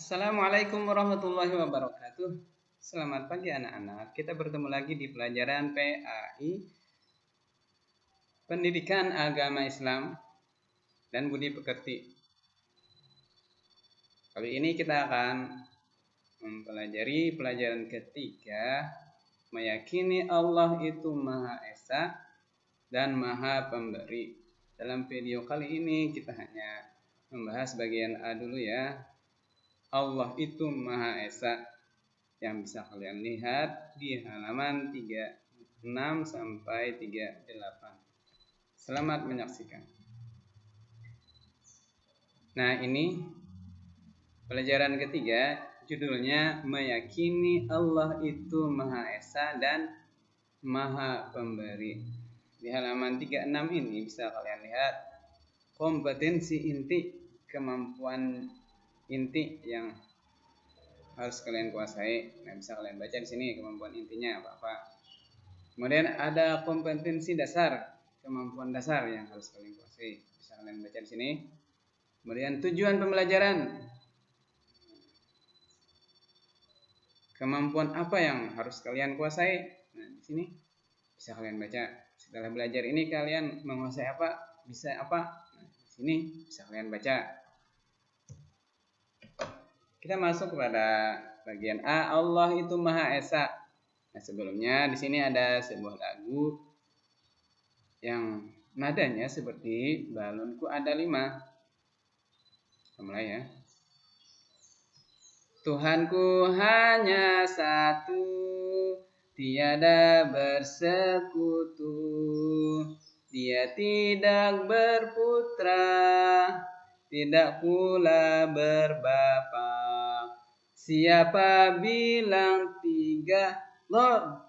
Assalamualaikum warahmatullahi wabarakatuh. Selamat pagi anak-anak. Kita bertemu lagi di pelajaran PAI, Pendidikan Agama Islam dan Budi Pekerti. Kali ini kita akan mempelajari pelajaran ketiga, meyakini Allah itu Maha Esa dan Maha Pemberi. Dalam video kali ini kita hanya membahas bagian A dulu ya. Allah itu Maha Esa, yang bisa kalian lihat di halaman 36 sampai 38. Selamat menyaksikan. Nah, ini pelajaran ketiga, judulnya meyakini Allah itu Maha Esa dan Maha Pemberi. Di halaman 36 ini bisa kalian lihat kompetensi inti, kemampuan inti yang harus kalian kuasai. Nah, bisa kalian baca di sini kemampuan intinya apa-apa. Kemudian ada kompetensi dasar, kemampuan dasar yang harus kalian kuasai. Bisa kalian baca di sini. Kemudian tujuan pembelajaran. Kemampuan apa yang harus kalian kuasai? Nah, di sini bisa kalian baca. Setelah belajar ini kalian menguasai apa? Bisa apa? Nah, di sini bisa kalian baca. Kita masuk kepada bagian A, Allah itu Maha Esa. Nah, sebelumnya di sini ada sebuah lagu yang nadanya seperti balonku ada 5. Kita mulai ya. Tuhanku hanya satu, tiada bersekutu. Dia tidak berputra, tidak pula berbapa. Siapa bilang 3 Lord,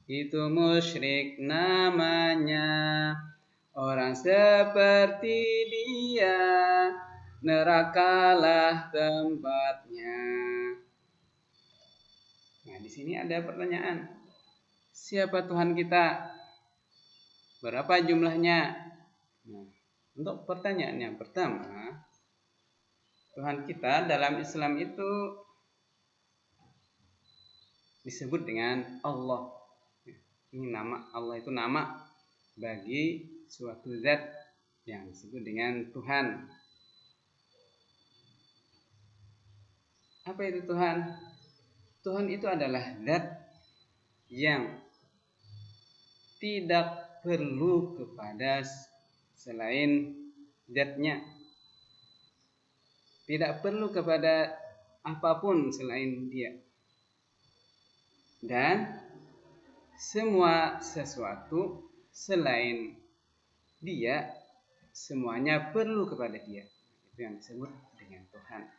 itu musyrik namanya. Orang seperti dia, nerakalah tempatnya. Nah, di sini ada pertanyaan. Siapa Tuhan kita? Berapa jumlahnya? Nah, untuk pertanyaan yang pertama, Tuhan kita dalam Islam itu disebut dengan Allah. Ini nama Allah, itu nama bagi suatu zat yang disebut dengan Tuhan. Apa itu Tuhan? Tuhan itu adalah zat yang tidak perlu kepada selain zatnya. Tidak perlu kepada apapun selain dia. Dan semua sesuatu selain dia, semuanya perlu kepada dia. Itu yang disebut dengan Tuhan.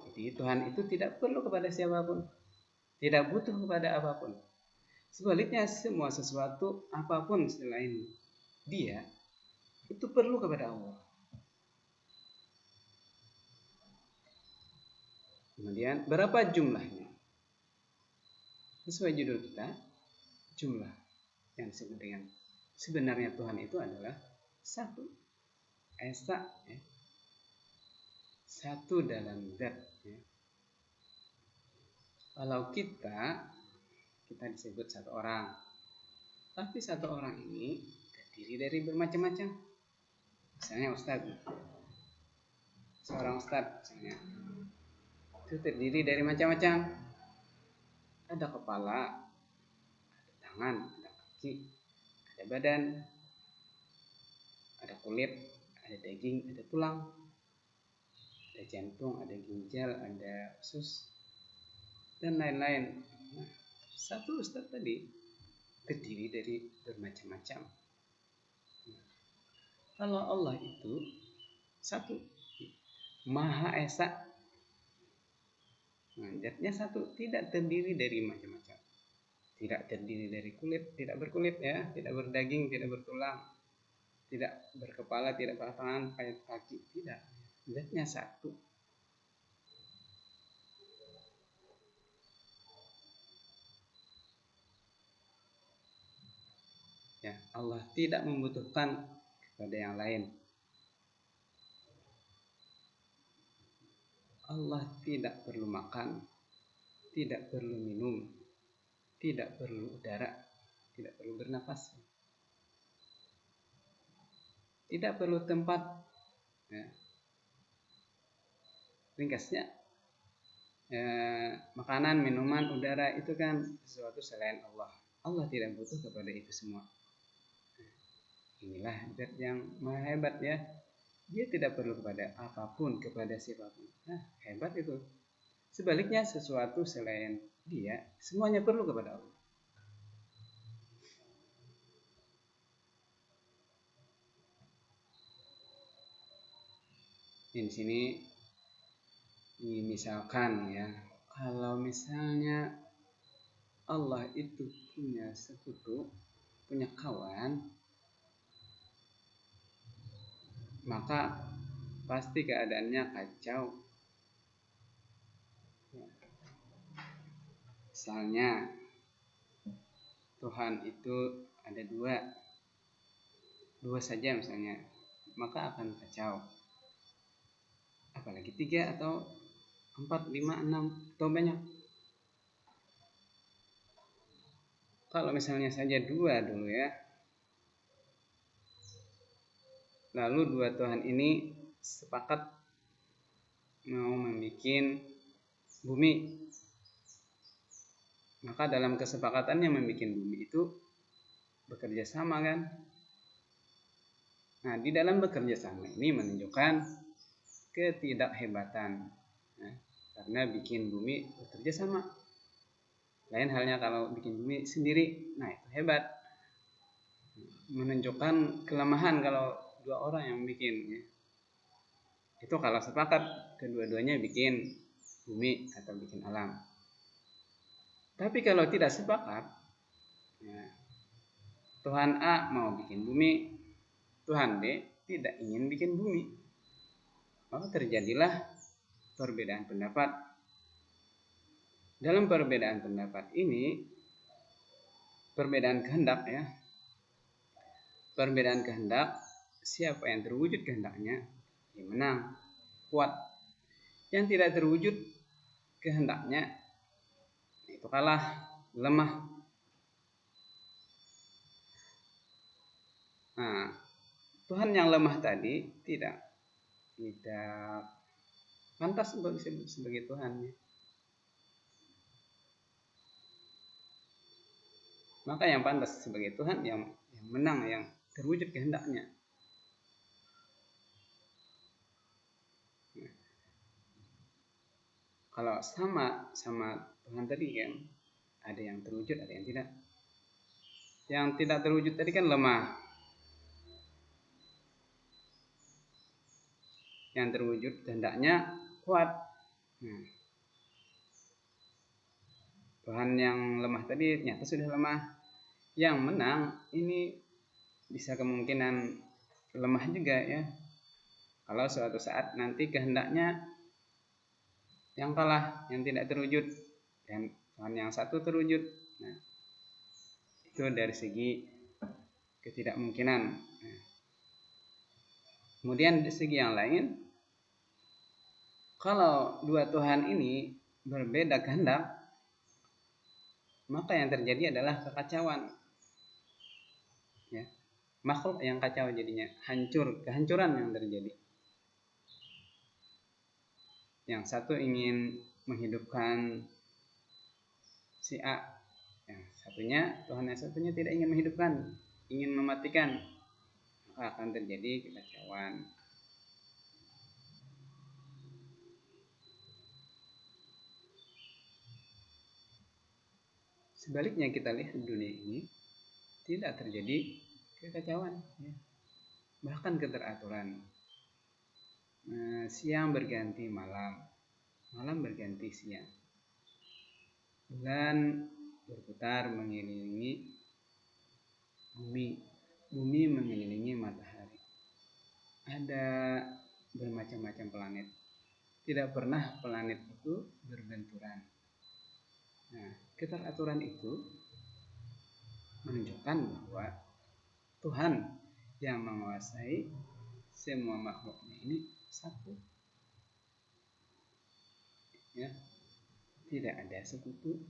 Jadi Tuhan itu tidak perlu kepada siapapun, tidak butuh kepada apapun. Sebaliknya semua sesuatu apapun selain dia itu perlu kepada Allah. Kemudian berapa jumlahnya? Sesuai judul kita, jumlah yang disebut dengan sebenarnya Tuhan itu adalah satu, Esa, ya. Satu dalam zat, ya. Kalau kita disebut satu orang, tapi satu orang ini terdiri dari bermacam-macam. Misalnya Ustadz, seorang Ustadz misalnya, itu terdiri dari macam-macam. Ada kepala, ada tangan, ada kaki, ada badan, ada kulit, ada daging, ada tulang, ada jantung, ada ginjal, ada usus, dan lain-lain. Nah, satu Ustadz tadi terdiri dari bermacam-macam. Nah, kalau Allah itu satu, Maha Esa. Nah, zatnya satu, tidak terdiri dari macam-macam. Tidak terdiri dari kulit, tidak berkulit ya, tidak berdaging, tidak bertulang, tidak berkepala, tidak bertangan, kaki, tidak. Zatnya satu. Ya, Allah tidak membutuhkan kepada yang lain. Allah tidak perlu makan, tidak perlu minum, tidak perlu udara, tidak perlu bernafas, tidak perlu tempat. Ya. Ringkasnya, makanan, minuman, udara itu kan sesuatu selain Allah. Allah tidak butuh kepada itu semua. Inilah zat yang maha hebat ya. Dia tidak perlu kepada apapun, kepada siapapun. Nah, hebat itu. Sebaliknya sesuatu selain dia, semuanya perlu kepada Allah. Di sini misalkan ya, kalau misalnya Allah itu punya sekutu, punya kawan, maka pasti keadaannya kacau. Misalnya Tuhan itu ada dua saja misalnya, maka akan kacau. Apalagi 3 atau 4, 5, 6 atau banyak. Kalau misalnya saja 2 dulu ya, lalu 2 Tuhan ini sepakat mau membuat bumi, maka dalam kesepakatannya membuat bumi itu bekerja sama kan. Nah, di dalam bekerja sama ini menunjukkan ketidakhebatan, nah, karena bikin bumi bekerja sama. Lain halnya kalau bikin bumi sendiri, nah itu hebat, menunjukkan kelemahan kalau 2 orang yang bikin ya. Itu kalau sepakat kedua-duanya bikin bumi atau bikin alam. Tapi kalau tidak sepakat, ya, Tuhan A mau bikin bumi, Tuhan B tidak ingin bikin bumi, maka terjadilah perbedaan pendapat. Dalam perbedaan pendapat ini, perbedaan kehendak ya, perbedaan kehendak, siapa yang terwujud kehendaknya, yang menang, kuat. Yang tidak terwujud kehendaknya, itu kalah, lemah. Nah, Tuhan yang lemah tadi tidak pantas untuk disebut sebagai Tuhan. Maka yang pantas sebagai Tuhan yang menang, yang terwujud kehendaknya. Nah, kalau sama Tuhan tadi kan, ada yang terwujud, ada yang tidak. Yang tidak terwujud tadi kan lemah. Yang terwujud kehendaknya kuat. Nah, Tuhan yang lemah tadi ternyata sudah lemah. Yang menang ini bisa kemungkinan lemah juga ya. Kalau suatu saat nanti kehendaknya yang kalah, yang tidak terwujud, dan Tuhan yang satu terwujud. Nah, itu dari segi ketidakmungkinan. Nah, kemudian di segi yang lain, kalau 2 Tuhan ini berbeda kehendak, maka yang terjadi adalah kekacauan. Ya, makhluk yang kacau jadinya, kehancuran yang terjadi. Yang satu ingin menghidupkan si A, yang satunya, Tuhan yang satunya tidak ingin menghidupkan, ingin mematikan, maka akan terjadi kekacauan. Sebaliknya kita lihat di dunia ini tidak terjadi kekacauan, ya. Bahkan keteraturan. Siang berganti malam, malam berganti siang. Bulan berputar mengelilingi bumi, bumi mengelilingi matahari. Ada bermacam-macam planet. Tidak pernah planet itu berbenturan. Nah, keteraturan itu menunjukkan bahwa Tuhan yang menguasai semua makhluknya ini satu. ya, tidak ada sekutu,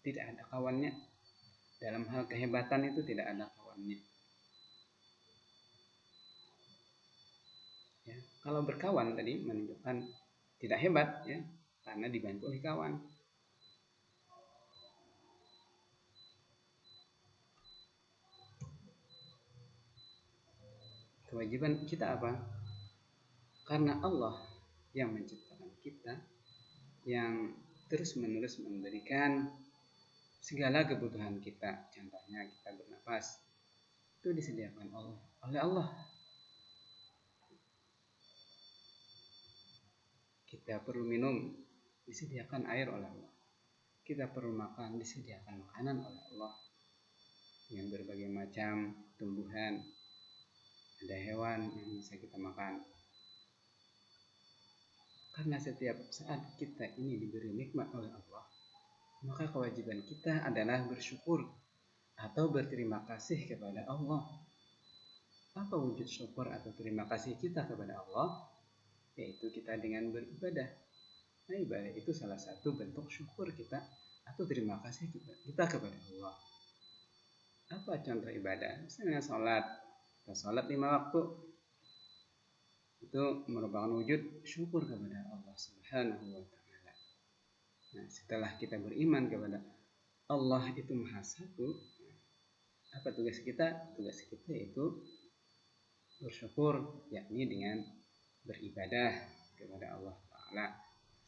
tidak ada kawannya. Dalam hal kehebatan itu tidak ada kawannya. Ya, kalau berkawan tadi menunjukkan tidak hebat, ya, karena dibantu oleh kawan. Kewajiban kita apa? Karena Allah yang menciptakan kita, yang terus-menerus memberikan segala kebutuhan kita. Contohnya kita bernapas, itu disediakan oleh Allah. Kita perlu minum, disediakan air oleh Allah. Kita perlu makan, disediakan makanan oleh Allah. Dengan berbagai macam tumbuhan, ada hewan yang bisa kita makan. Karena setiap saat kita ini diberi nikmat oleh Allah, maka kewajiban kita adalah bersyukur atau berterima kasih kepada Allah. Apa wujud syukur atau terima kasih kita kepada Allah? Yaitu kita dengan beribadah. Nah, ibadah itu salah satu bentuk syukur kita atau terima kasih kita kepada Allah. Apa contoh ibadah? Misalnya sholat. Kita sholat 5 waktu. Itu merupakan wujud syukur kepada Allah Subhanahu wa ta'ala. Nah, setelah kita beriman kepada Allah itu Maha Satu, apa tugas kita? Tugas kita itu bersyukur, yakni dengan beribadah kepada Allah Ta'ala.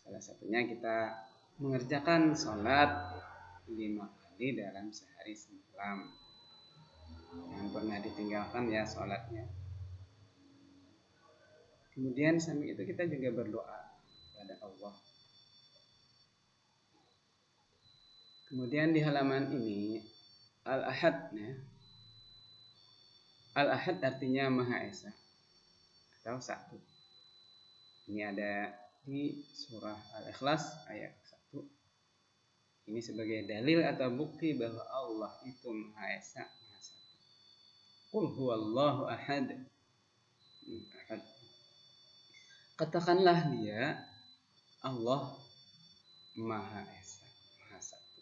Salah satunya kita mengerjakan sholat 5 kali dalam sehari semalam. Yang pernah ditinggalkan ya sholatnya. Kemudian sambil itu kita juga berdoa kepada Allah. Kemudian di halaman ini Al-Ahad, ya. Al-Ahad artinya Maha Esa atau satu. Ini ada di surah Al-Ikhlas ayat 1. Ini sebagai dalil atau bukti bahwa Allah itu Maha Esa, Maha Satu. Qul huwallahu ahad. Ahad. Katakanlah dia Allah Maha Esa, Maha Satu.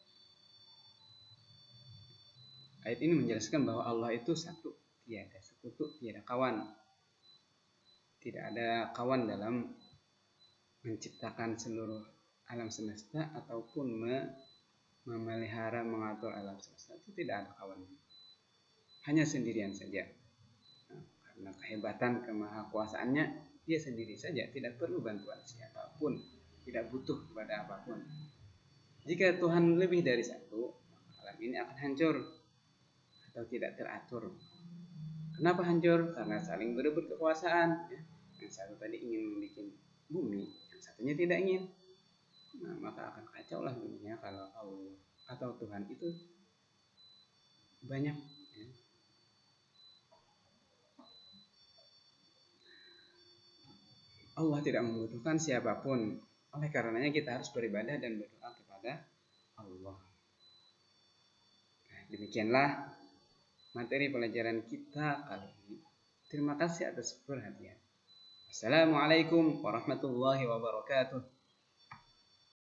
Ayat ini menjelaskan bahwa Allah itu satu, tiada sekutu, tiada kawan. Tidak ada kawan dalam menciptakan seluruh alam semesta ataupun memelihara, mengatur alam semesta. Itu tidak ada kawan. Hanya sendirian saja. Nah, karena kehebatan kemahakuasaannya, dia sendiri saja, tidak perlu bantuan siapapun, tidak butuh kepada apapun. Jika Tuhan lebih dari satu, alam ini akan hancur atau tidak teratur. Kenapa hancur? Karena saling berebut kekuasaan. Yang satu tadi ingin membuat bumi, yang satunya tidak ingin. Nah, maka akan kacau lah dunia kalau Allah atau Tuhan itu banyak. Allah tidak membutuhkan siapapun. Oleh karenanya kita harus beribadah dan berdoa kepada Allah. Nah, demikianlah materi pelajaran kita kali ini. Terima kasih atas perhatian. Assalamualaikum warahmatullahi wabarakatuh.